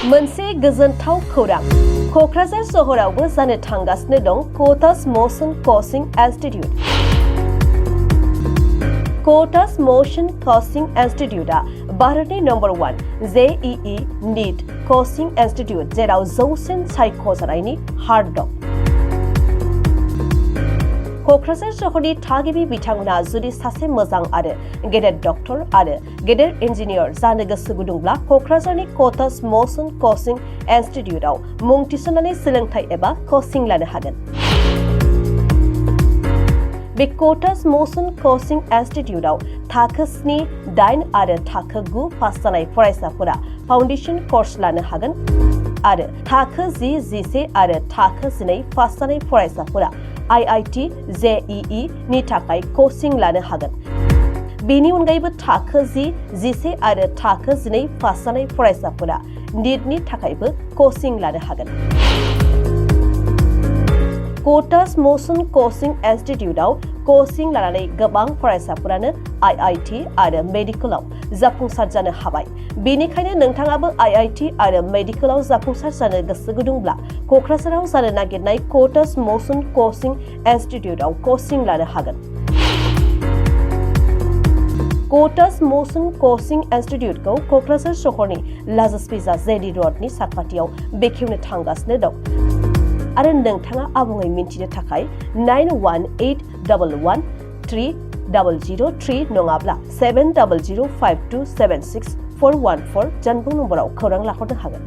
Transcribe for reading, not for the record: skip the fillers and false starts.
मोनसे गोजोनथाव खौरां क'क्राझार सहरावबो जानो थांगासिनो दं KOTA'S motion coaching institute. KOTA'S motion coaching इंस्टीट्यूटआ भारतनि number 1 JEE NEET coaching institute जेराव जौसिन सायख'जानायनि हार दं। क'क्राझार सहरनि थागिबि बिथांमोना जुदि सासे मोजां आरो गेदेर डक्टर आरो गेदेर इन्जिनियार जानो गोसो गुदुंब्ला क'क्राझारनि KOTA'S मोशन कोचिंग इंस्टीट्यूटआव मुं थिसननानै सोलोंथाइ एबा कोचिं लानो हागोन। बे KOTA'S मोशन कोचिंग इंस्टीट्यूटआव थाखो 7, 8 आरो थाखो 9 पास जानाय फरायसाफोरा फाउन्डेसन कोर्स लानो हागोन आरो थाखो 10, 11 आरो थाखो 12 पास जानाय फरायसाफोरा IIT JEE नि थाखाय कोचिं लानो हागोन। बेनि अनगायैबो थाखो 10, 11 आरो थाखो 12 पास जानाय फरायसाफोरा नीटनि थाखायबो कोचिं लानो हागोन। KOTA'S मोशन कोचिंग इंस्टीट्यूटआव कोचिं लानानै गोबां फरायसाफोरानो IIT आरो मेडिकेलाव जाफुंसार जानो हाबाय। बेनिखायनो नोंथाङाबो IIT आरो मेडिकेलाव जाफुंसार जानो गोसो गुदुंब्ला क'क्राझाराव जानो नागिरनाय KOTA'S मोशन कोचिंग इंस्टीट्यूटआव कोचिं लानो हागोन। KOTA'S मोशन कोचिंग इंस्टीट्यूटखौ क'क्राझार सहरनि लाजिज जेडी रोडनि साखाथियाव बेखेवनो थांगासिनो दं आरो नोंथाङा आबुङै मिन्थिनो थाखाय 9181130003 नङाब्ला 7005276414 जानबुं नम्बराव खौरां लाहरनो हागोन।